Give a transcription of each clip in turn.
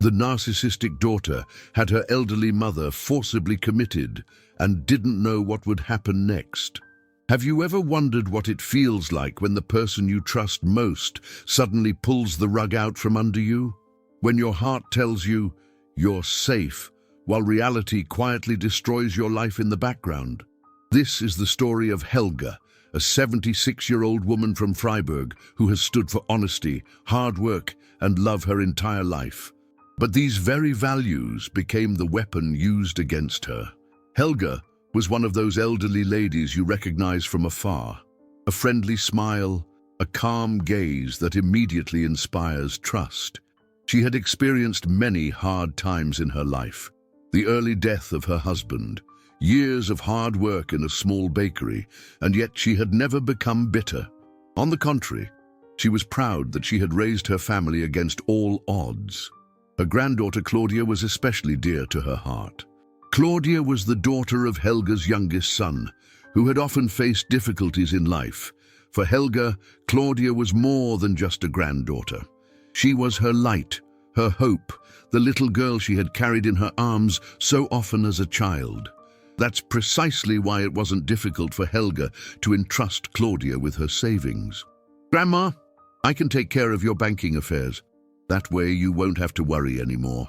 The narcissistic daughter had her elderly mother forcibly committed and didn't know what would happen next. Have you ever wondered what it feels like when the person you trust most suddenly pulls the rug out from under you? When your heart tells you you're safe, while reality quietly destroys your life in the background? This is the story of Helga, a 76-year-old woman from Freiburg who has stood for honesty, hard work, and love her entire life. But these very values became the weapon used against her. Helga was one of those elderly ladies you recognize from afar. A friendly smile, a calm gaze that immediately inspires trust. She had experienced many hard times in her life. The early death of her husband, years of hard work in a small bakery, and yet she had never become bitter. On the contrary, she was proud that she had raised her family against all odds. Her granddaughter Claudia was especially dear to her heart. Claudia was the daughter of Helga's youngest son, who had often faced difficulties in life. For Helga, Claudia was more than just a granddaughter. She was her light, her hope, the little girl she had carried in her arms so often as a child. That's precisely why it wasn't difficult for Helga to entrust Claudia with her savings. "Grandma, I can take care of your banking affairs. That way you won't have to worry anymore,"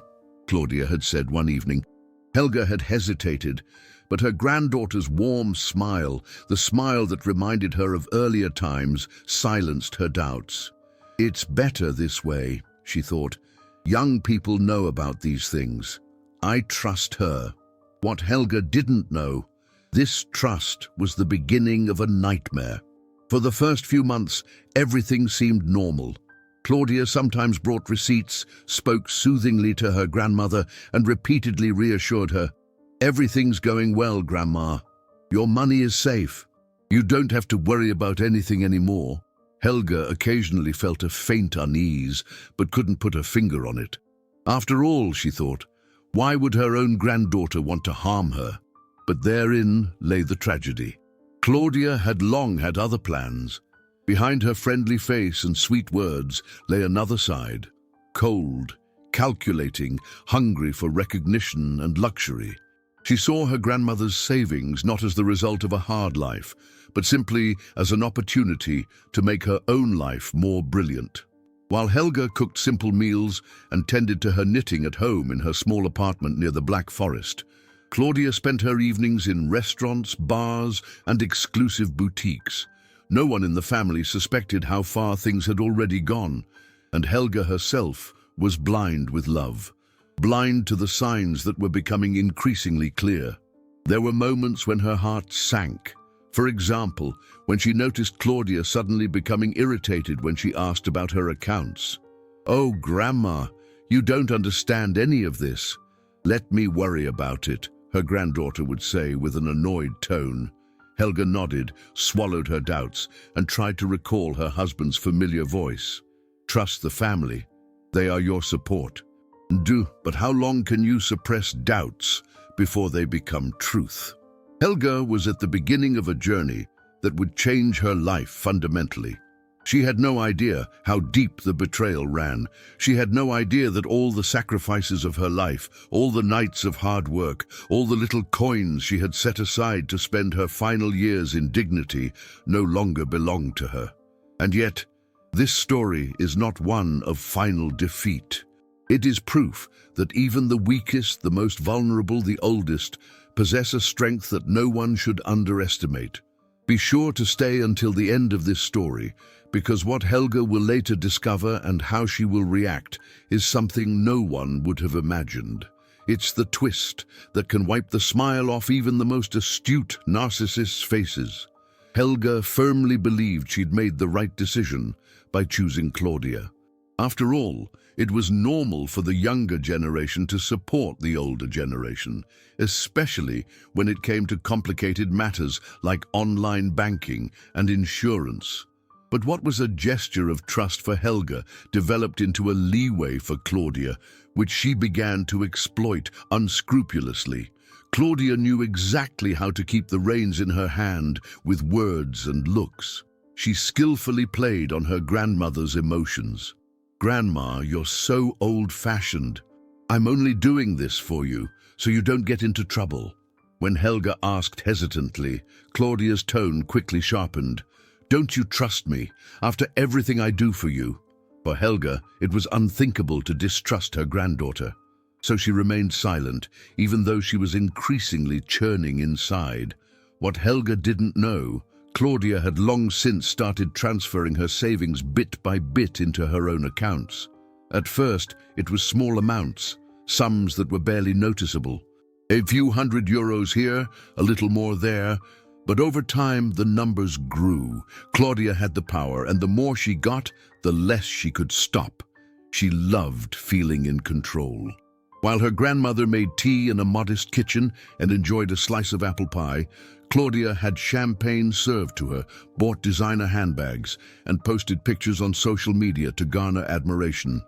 Claudia had said one evening. Helga had hesitated, but her granddaughter's warm smile, the smile that reminded her of earlier times, silenced her doubts. "It's better this way," she thought. "Young people know about these things. I trust her." What Helga didn't know, this trust was the beginning of a nightmare. For the first few months, everything seemed normal. Claudia sometimes brought receipts, spoke soothingly to her grandmother, and repeatedly reassured her, "Everything's going well, Grandma. Your money is safe. You don't have to worry about anything anymore." Helga occasionally felt a faint unease, but couldn't put her finger on it. After all, she thought, why would her own granddaughter want to harm her? But therein lay the tragedy. Claudia had long had other plans. Behind her friendly face and sweet words lay another side, cold, calculating, hungry for recognition and luxury. She saw her grandmother's savings not as the result of a hard life, but simply as an opportunity to make her own life more brilliant. While Helga cooked simple meals and tended to her knitting at home in her small apartment near the Black Forest, Claudia spent her evenings in restaurants, bars, and exclusive boutiques. No one in the family suspected how far things had already gone, and Helga herself was blind with love, blind to the signs that were becoming increasingly clear. There were moments when her heart sank. For example, when she noticed Claudia suddenly becoming irritated when she asked about her accounts. "Oh, Grandma, you don't understand any of this. Let me worry about it," her granddaughter would say with an annoyed tone. Helga nodded, swallowed her doubts, and tried to recall her husband's familiar voice. "Trust the family. They are your support." But how long can you suppress doubts before they become truth? Helga was at the beginning of a journey that would change her life fundamentally. She had no idea how deep the betrayal ran. She had no idea that all the sacrifices of her life, all the nights of hard work, all the little coins she had set aside to spend her final years in dignity no longer belonged to her. And yet, this story is not one of final defeat. It is proof that even the weakest, the most vulnerable, the oldest, possess a strength that no one should underestimate. Be sure to stay until the end of this story, because what Helga will later discover and how she will react is something no one would have imagined. It's the twist that can wipe the smile off even the most astute narcissists' faces. Helga firmly believed she'd made the right decision by choosing Claudia. After all, it was normal for the younger generation to support the older generation, especially when it came to complicated matters like online banking and insurance. But what was a gesture of trust for Helga developed into a leeway for Claudia, which she began to exploit unscrupulously. Claudia knew exactly how to keep the reins in her hand with words and looks. She skillfully played on her grandmother's emotions. "Grandma, you're so old-fashioned. I'm only doing this for you, so you don't get into trouble." When Helga asked hesitantly, Claudia's tone quickly sharpened. "Don't you trust me, after everything I do for you?" For Helga, it was unthinkable to distrust her granddaughter. So she remained silent, even though she was increasingly churning inside. What Helga didn't know, Claudia had long since started transferring her savings bit by bit into her own accounts. At first, it was small amounts, sums that were barely noticeable. A few €100 here, a little more there, but over time the numbers grew. Claudia had the power, and the more she got, the less she could stop. She loved feeling in control. While her grandmother made tea in a modest kitchen and enjoyed a slice of apple pie, Claudia had champagne served to her, bought designer handbags, and posted pictures on social media to garner admiration.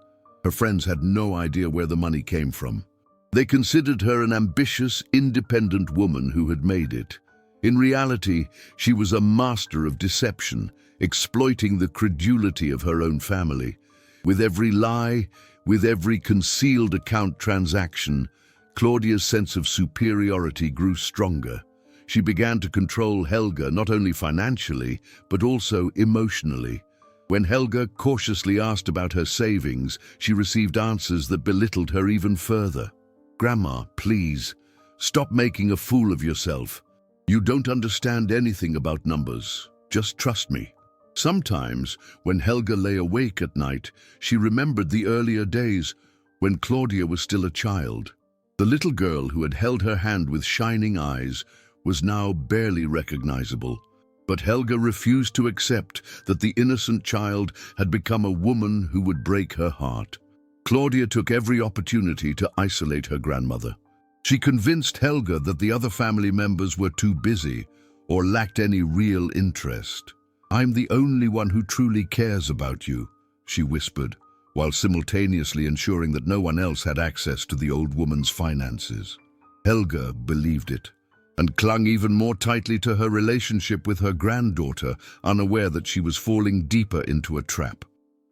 Her friends had no idea where the money came from. They considered her an ambitious, independent woman who had made it. In reality, she was a master of deception, exploiting the credulity of her own family. With every lie, with every concealed account transaction, Claudia's sense of superiority grew stronger. She began to control Helga not only financially, but also emotionally. When Helga cautiously asked about her savings, she received answers that belittled her even further. "Grandma, please, stop making a fool of yourself. You don't understand anything about numbers. Just trust me." Sometimes, when Helga lay awake at night, she remembered the earlier days when Claudia was still a child. The little girl who had held her hand with shining eyes was now barely recognizable. But Helga refused to accept that the innocent child had become a woman who would break her heart. Claudia took every opportunity to isolate her grandmother. She convinced Helga that the other family members were too busy or lacked any real interest. "I'm the only one who truly cares about you," she whispered, while simultaneously ensuring that no one else had access to the old woman's finances. Helga believed it, and clung even more tightly to her relationship with her granddaughter, unaware that she was falling deeper into a trap.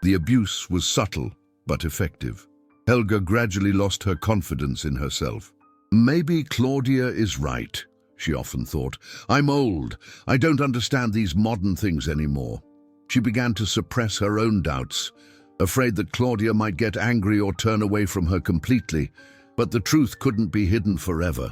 The abuse was subtle, but effective. Helga gradually lost her confidence in herself. "Maybe Claudia is right," she often thought. "I'm old. I don't understand these modern things anymore." She began to suppress her own doubts, afraid that Claudia might get angry or turn away from her completely, but the truth couldn't be hidden forever.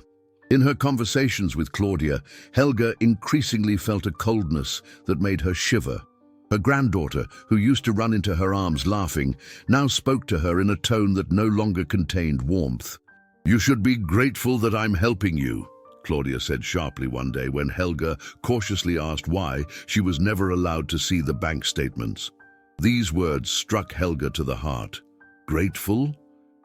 In her conversations with Claudia, Helga increasingly felt a coldness that made her shiver. Her granddaughter, who used to run into her arms laughing, now spoke to her in a tone that no longer contained warmth. "You should be grateful that I'm helping you," Claudia said sharply one day when Helga cautiously asked why she was never allowed to see the bank statements. These words struck Helga to the heart. Grateful?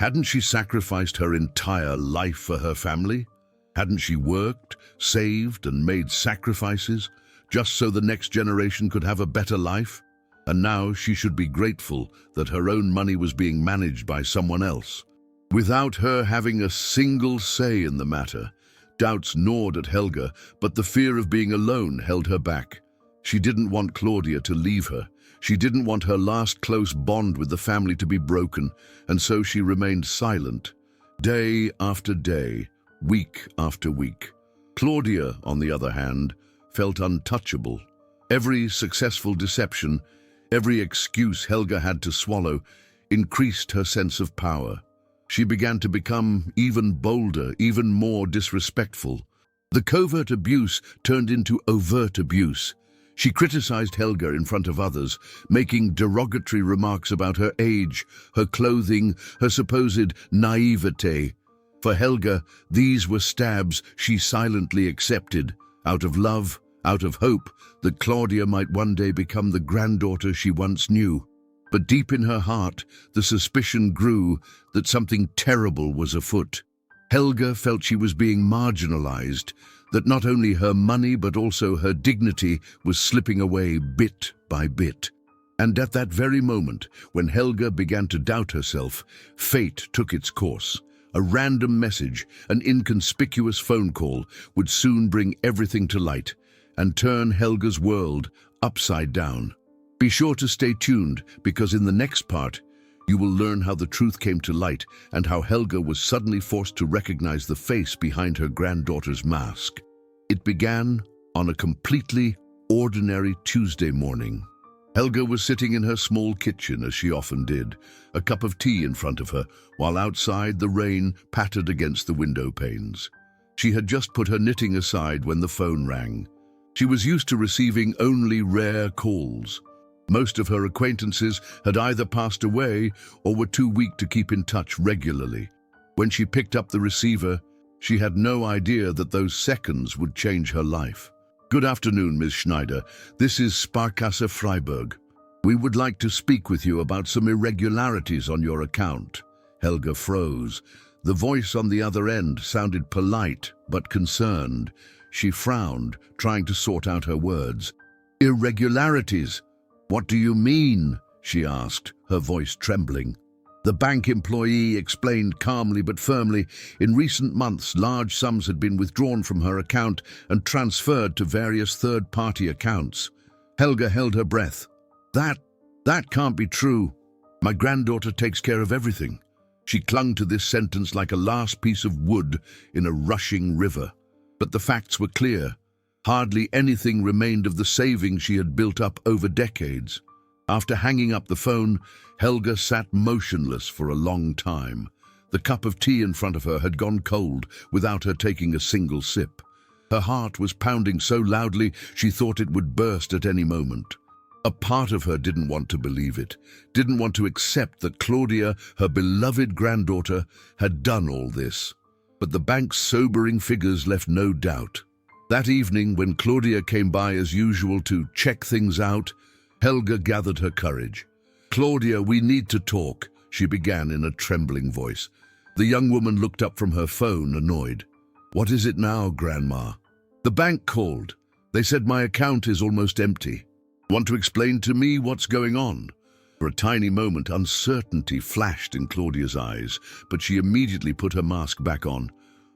Hadn't she sacrificed her entire life for her family? Hadn't she worked, saved, and made sacrifices just so the next generation could have a better life? And now she should be grateful that her own money was being managed by someone else. Without her having a single say in the matter, doubts gnawed at Helga, but the fear of being alone held her back. She didn't want Claudia to leave her. She didn't want her last close bond with the family to be broken, and so she remained silent. Day after day, week after week. Claudia, on the other hand, felt untouchable. Every successful deception, every excuse Helga had to swallow, increased her sense of power. She began to become even bolder, even more disrespectful. The covert abuse turned into overt abuse. She criticized Helga in front of others, making derogatory remarks about her age, her clothing, her supposed naivete. For Helga, these were stabs she silently accepted, out of love, out of hope that Claudia might one day become the granddaughter she once knew. But deep in her heart, the suspicion grew that something terrible was afoot. Helga felt she was being marginalized, that not only her money but also her dignity was slipping away bit by bit. And at that very moment, when Helga began to doubt herself, fate took its course. A random message, an inconspicuous phone call, would soon bring everything to light and turn Helga's world upside down. Be sure to stay tuned, because in the next part, You will learn how the truth came to light and how Helga was suddenly forced to recognize the face behind her granddaughter's mask. It began on a completely ordinary Tuesday morning. Helga was sitting in her small kitchen, as she often did, a cup of tea in front of her, while outside the rain pattered against the window panes. She had just put her knitting aside when the phone rang. She was used to receiving only rare calls. Most of her acquaintances had either passed away or were too weak to keep in touch regularly. When she picked up the receiver, she had no idea that those seconds would change her life. "Good afternoon, Ms. Schneider. This is Sparkasse Freiburg. We would like to speak with you about some irregularities on your account." Helga froze. The voice on the other end sounded polite but concerned. She frowned, trying to sort out her words. "Irregularities? What do you mean?" she asked, her voice trembling. The bank employee explained calmly but firmly. In recent months, large sums had been withdrawn from her account and transferred to various third-party accounts. Helga held her breath. That can't be true. My granddaughter takes care of everything." She clung to this sentence like a last piece of wood in a rushing river. But the facts were clear. Hardly anything remained of the savings she had built up over decades. After hanging up the phone, Helga sat motionless for a long time. The cup of tea in front of her had gone cold without her taking a single sip. Her heart was pounding so loudly she thought it would burst at any moment. A part of her didn't want to believe it, didn't want to accept that Claudia, her beloved granddaughter, had done all this. But the bank's sobering figures left no doubt. That evening, when Claudia came by as usual to check things out, Helga gathered her courage. "Claudia, we need to talk," she began in a trembling voice. The young woman looked up from her phone, annoyed. "What is it now, Grandma?" "The bank called. They said my account is almost empty. Want to explain to me what's going on?" For a tiny moment, uncertainty flashed in Claudia's eyes, but she immediately put her mask back on.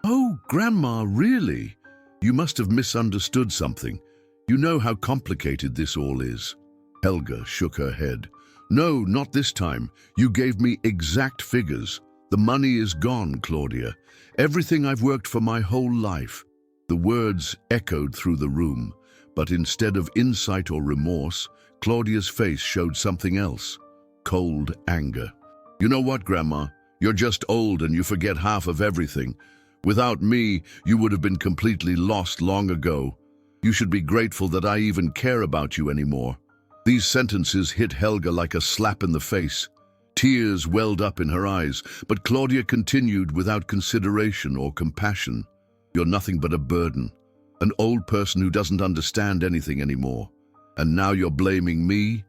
"Oh, Grandma, really? You must have misunderstood something. You know how complicated this all is." Helga shook her head. "No, not this time. You gave me exact figures. The money is gone, Claudia. Everything I've worked for my whole life." The words echoed through the room, but instead of insight or remorse, Claudia's face showed something else: cold anger. "You know what, Grandma? You're just old and you forget half of everything. Without me, you would have been completely lost long ago. You should be grateful that I even care about you anymore." These sentences hit Helga like a slap in the face. Tears welled up in her eyes, but Claudia continued without consideration or compassion. "You're nothing but a burden, an old person who doesn't understand anything anymore. And now you're blaming me?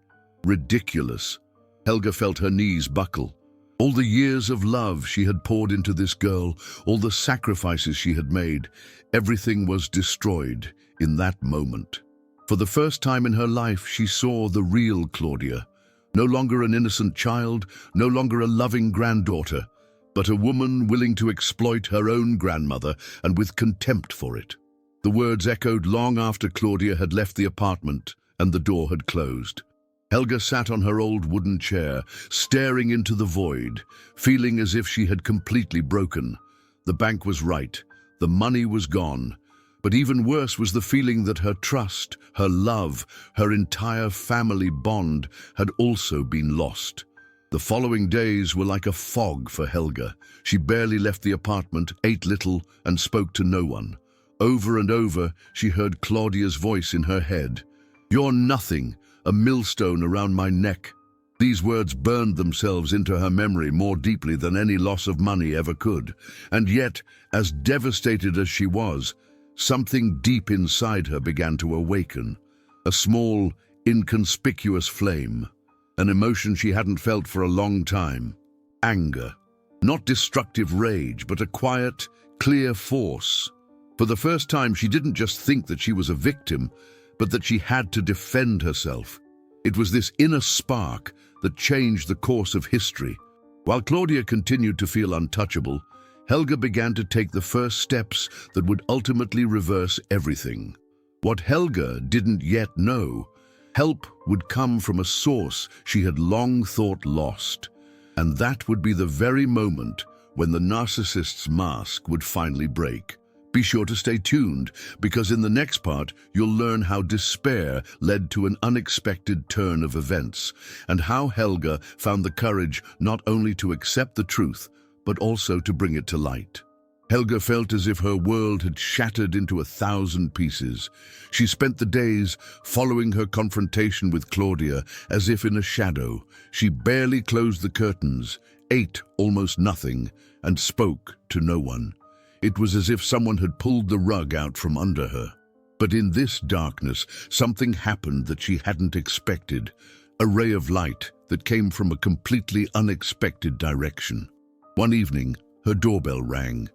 Ridiculous." Helga felt her knees buckle. All the years of love she had poured into this girl, all the sacrifices she had made, everything was destroyed in that moment. For the first time in her life, she saw the real Claudia. No longer an innocent child, no longer a loving granddaughter, but a woman willing to exploit her own grandmother, and with contempt for it. The words echoed long after Claudia had left the apartment and the door had closed. Helga sat on her old wooden chair, staring into the void, feeling as if she had completely broken. The bank was right. The money was gone. But even worse was the feeling that her trust, her love, her entire family bond had also been lost. The following days were like a fog for Helga. She barely left the apartment, ate little, and spoke to no one. Over and over, she heard Claudia's voice in her head. "You're nothing. A millstone around my neck." These words burned themselves into her memory more deeply than any loss of money ever could. And yet, as devastated as she was, something deep inside her began to awaken. A small, inconspicuous flame. An emotion she hadn't felt for a long time. Anger. Not destructive rage, but a quiet, clear force. For the first time, she didn't just think that she was a victim, but that she had to defend herself. It was this inner spark that changed the course of history. While Claudia continued to feel untouchable, Helga began to take the first steps that would ultimately reverse everything. What Helga didn't yet know, help would come from a source she had long thought lost. And that would be the very moment when the narcissist's mask would finally break. Be sure to stay tuned, because in the next part, you'll learn how despair led to an unexpected turn of events, and how Helga found the courage not only to accept the truth, but also to bring it to light. Helga felt as if her world had shattered into 1,000 pieces. She spent the days following her confrontation with Claudia as if in a shadow. She barely closed the curtains, ate almost nothing, and spoke to no one. It was as if someone had pulled the rug out from under her. But in this darkness, something happened that she hadn't expected, a ray of light that came from a completely unexpected direction. One evening, her doorbell rang.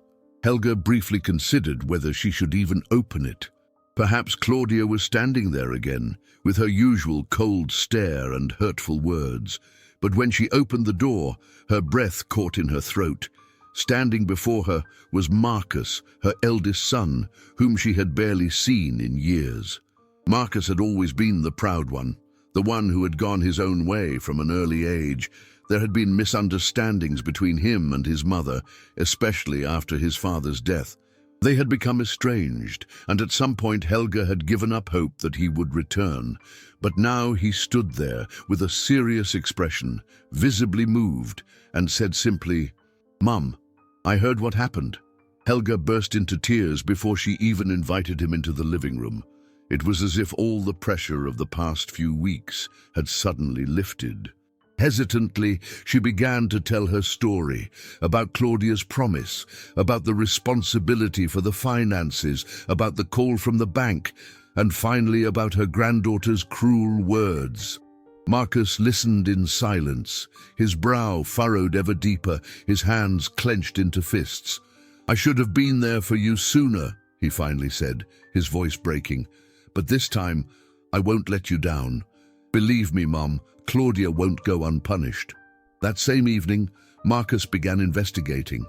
Helga briefly considered whether she should even open it. Perhaps Claudia was standing there again, with her usual cold stare and hurtful words. But when she opened the door, her breath caught in her throat. Standing before her was Marcus, her eldest son, whom she had barely seen in years. Marcus had always been the proud one, the one who had gone his own way from an early age. There had been misunderstandings between him and his mother, especially after his father's death. They had become estranged, and at some point Helga had given up hope that he would return. But now he stood there with a serious expression, visibly moved, and said simply, "Mum, I heard what happened." Helga burst into tears before she even invited him into the living room. It was as if all the pressure of the past few weeks had suddenly lifted. Hesitantly, she began to tell her story about Claudia's promise, about the responsibility for the finances, about the call from the bank, and finally about her granddaughter's cruel words. Marcus listened in silence, his brow furrowed ever deeper, his hands clenched into fists. "I should have been there for you sooner," he finally said, his voice breaking. "But this time, I won't let you down. Believe me, Mom, Claudia won't go unpunished." That same evening, Marcus began investigating.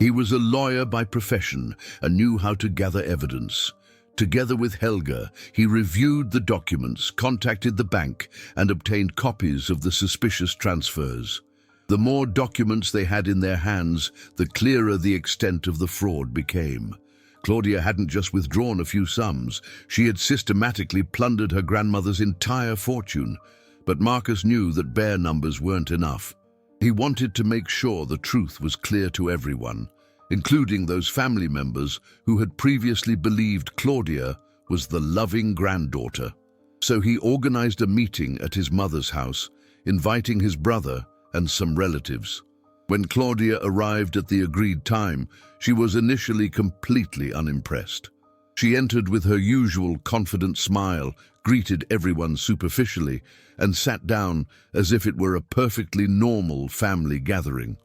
He was a lawyer by profession and knew how to gather evidence. Together with Helga, he reviewed the documents, contacted the bank, and obtained copies of the suspicious transfers. The more documents they had in their hands, the clearer the extent of the fraud became. Claudia hadn't just withdrawn a few sums, she had systematically plundered her grandmother's entire fortune. But Marcus knew that bare numbers weren't enough. He wanted to make sure the truth was clear to everyone, including those family members who had previously believed Claudia was the loving granddaughter. So he organized a meeting at his mother's house, inviting his brother and some relatives. When Claudia arrived at the agreed time, she was initially completely unimpressed. She entered with her usual confident smile, greeted everyone superficially, and sat down as if it were a perfectly normal family gathering.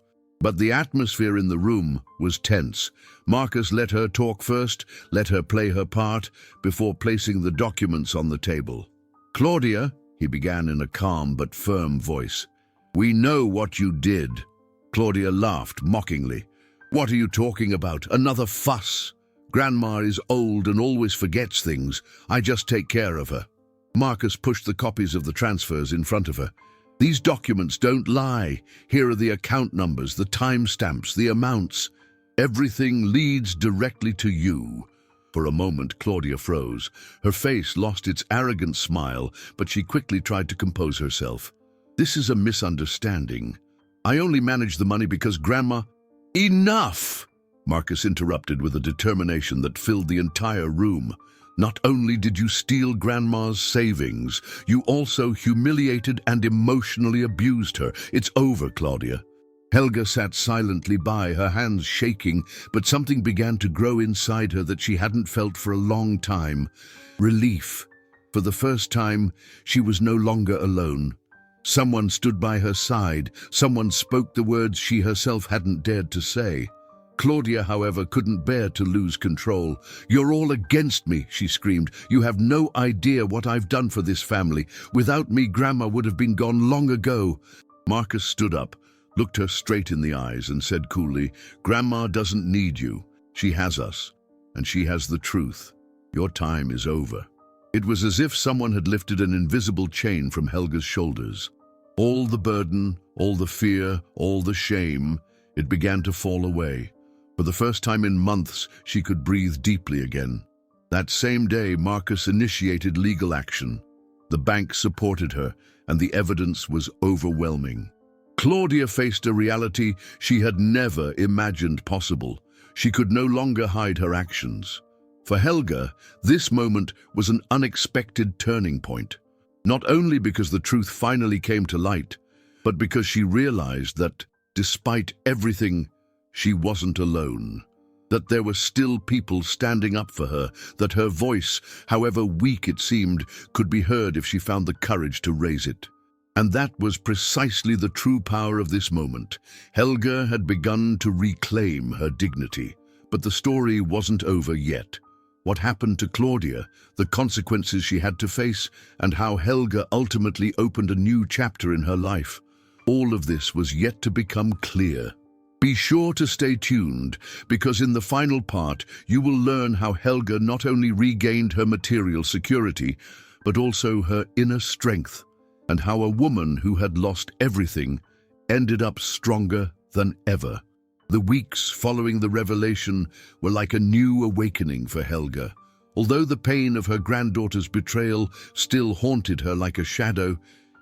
But the atmosphere in the room was tense. Marcus let her talk first, let her play her part, before placing the documents on the table. "Claudia," he began in a calm but firm voice, "we know what you did." Claudia laughed mockingly. "What are you talking about? Another fuss? Grandma is old and always forgets things. I just take care of her." Marcus pushed the copies of the transfers in front of her. "These documents don't lie. Here are the account numbers, the timestamps, the amounts. Everything leads directly to you." For a moment, Claudia froze. Her face lost its arrogant smile, but she quickly tried to compose herself. "This is a misunderstanding. I only manage the money because Grandma—" "Enough!" Marcus interrupted with a determination that filled the entire room. "Not only did you steal Grandma's savings, you also humiliated and emotionally abused her. It's over, Claudia." Helga sat silently by, her hands shaking, but something began to grow inside her that she hadn't felt for a long time. Relief. For the first time, she was no longer alone. Someone stood by her side. Someone spoke the words she herself hadn't dared to say. Claudia, however, couldn't bear to lose control. "You're all against me," she screamed. "You have no idea what I've done for this family. Without me, Grandma would have been gone long ago." Marcus stood up, looked her straight in the eyes, and said coolly, "Grandma doesn't need you. She has us, and she has the truth. Your time is over." It was as if someone had lifted an invisible chain from Helga's shoulders. All the burden, all the fear, all the shame, it began to fall away. For the first time in months, she could breathe deeply again. That same day, Marcus initiated legal action. The bank supported her, and the evidence was overwhelming. Claudia faced a reality she had never imagined possible. She could no longer hide her actions. For Helga, this moment was an unexpected turning point. Not only because the truth finally came to light, but because she realized that, despite everything, she wasn't alone. That there were still people standing up for her, that her voice, however weak it seemed, could be heard if she found the courage to raise it. And that was precisely the true power of this moment. Helga had begun to reclaim her dignity. But the story wasn't over yet. What happened to Claudia, the consequences she had to face, and how Helga ultimately opened a new chapter in her life. All of this was yet to become clear. Be sure to stay tuned, because in the final part, you will learn how Helga not only regained her material security, but also her inner strength, and how a woman who had lost everything ended up stronger than ever. The weeks following the revelation were like a new awakening for Helga. Although the pain of her granddaughter's betrayal still haunted her like a shadow,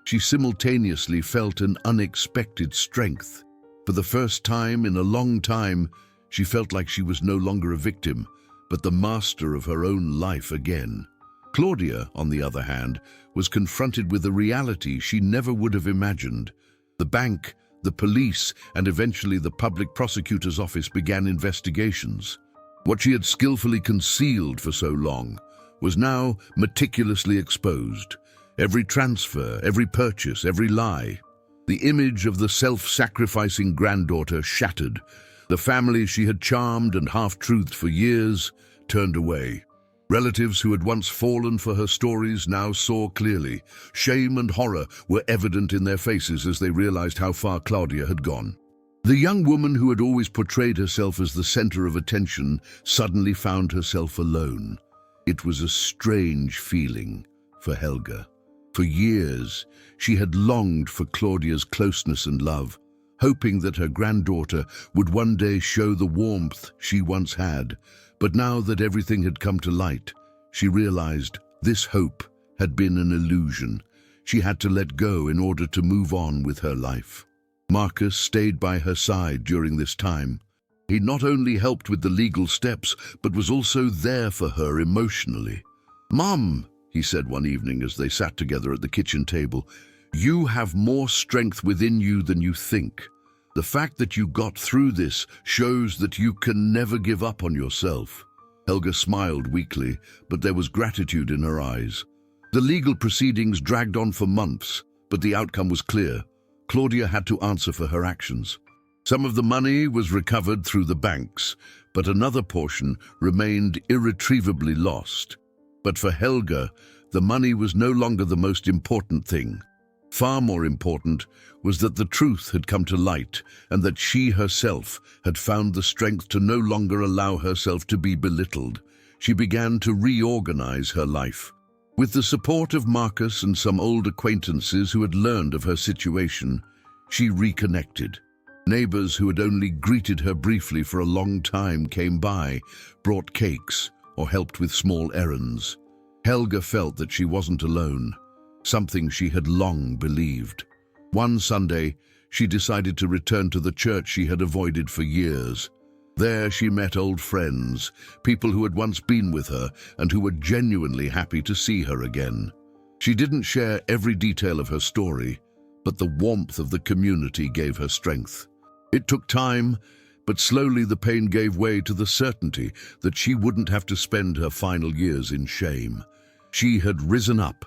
she simultaneously felt an unexpected strength. For the first time in a long time, she felt like she was no longer a victim, but the master of her own life again. Claudia, on the other hand, was confronted with a reality she never would have imagined. The bank, the police, and eventually the public prosecutor's office began investigations. What she had skillfully concealed for so long was now meticulously exposed. Every transfer, every purchase, every lie. The image of the self-sacrificing granddaughter shattered. The family she had charmed and half-truthed for years turned away. Relatives who had once fallen for her stories now saw clearly. Shame and horror were evident in their faces as they realized how far Claudia had gone. The young woman who had always portrayed herself as the center of attention suddenly found herself alone. It was a strange feeling for Helga. For years, she had longed for Claudia's closeness and love, hoping that her granddaughter would one day show the warmth she once had. But now that everything had come to light, she realized this hope had been an illusion. She had to let go in order to move on with her life. Marcus stayed by her side during this time. He not only helped with the legal steps, but was also there for her emotionally. "Mom," he said one evening as they sat together at the kitchen table, "you have more strength within you than you think. The fact that you got through this shows that you can never give up on yourself." Helga smiled weakly, but there was gratitude in her eyes. The legal proceedings dragged on for months, but the outcome was clear. Claudia had to answer for her actions. Some of the money was recovered through the banks, but another portion remained irretrievably lost. But for Helga, the money was no longer the most important thing. Far more important was that the truth had come to light and that she herself had found the strength to no longer allow herself to be belittled. She began to reorganize her life. With the support of Marcus and some old acquaintances who had learned of her situation, she reconnected. Neighbors who had only greeted her briefly for a long time came by, brought cakes, or helped with small errands. Helga felt that she wasn't alone, something she had long believed. One Sunday, she decided to return to the church she had avoided for years. There she met old friends, people who had once been with her and who were genuinely happy to see her again. She didn't share every detail of her story, but the warmth of the community gave her strength. It took time, but slowly the pain gave way to the certainty that she wouldn't have to spend her final years in shame. She had risen up,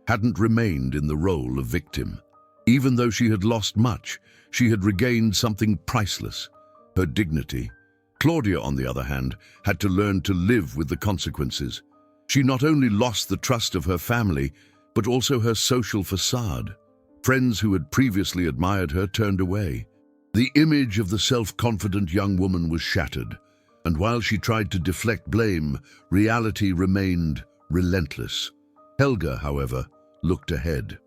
hadn't remained in the role of victim. Even though she had lost much, she had regained something priceless, her dignity. Claudia, on the other hand, had to learn to live with the consequences. She not only lost the trust of her family, but also her social facade. Friends who had previously admired her turned away. The image of the self-confident young woman was shattered, and while she tried to deflect blame, reality remained relentless. Helga, however, looked ahead.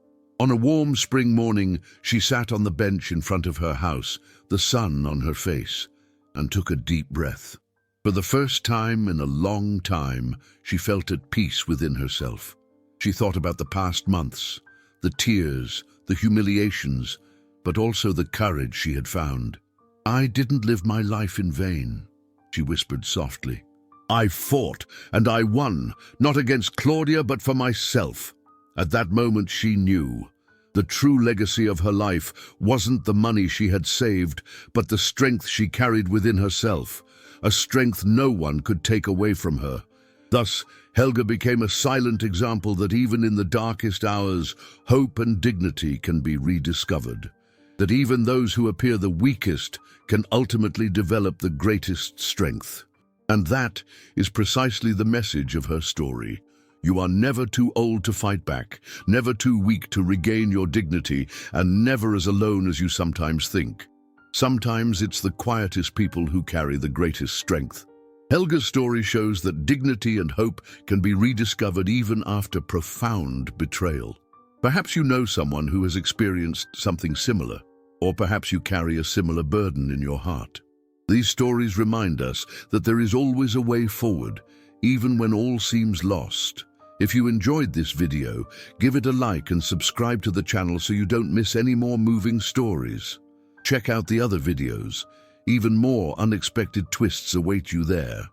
On a warm spring morning, she sat on the bench in front of her house, the sun on her face, and took a deep breath. For the first time in a long time, she felt at peace within herself. She thought about the past months, the tears, the humiliations, but also the courage she had found. "I didn't live my life in vain," she whispered softly. "I fought, and I won, not against Claudia, but for myself." At that moment she knew. The true legacy of her life wasn't the money she had saved, but the strength she carried within herself, a strength no one could take away from her. Thus, Helga became a silent example that even in the darkest hours, hope and dignity can be rediscovered. That even those who appear the weakest can ultimately develop the greatest strength. And that is precisely the message of her story. You are never too old to fight back, never too weak to regain your dignity, and never as alone as you sometimes think. Sometimes it's the quietest people who carry the greatest strength. Helga's story shows that dignity and hope can be rediscovered even after profound betrayal. Perhaps you know someone who has experienced something similar, or perhaps you carry a similar burden in your heart. These stories remind us that there is always a way forward, even when all seems lost. If you enjoyed this video, give it a like and subscribe to the channel so you don't miss any more moving stories. Check out the other videos. Even more unexpected twists await you there.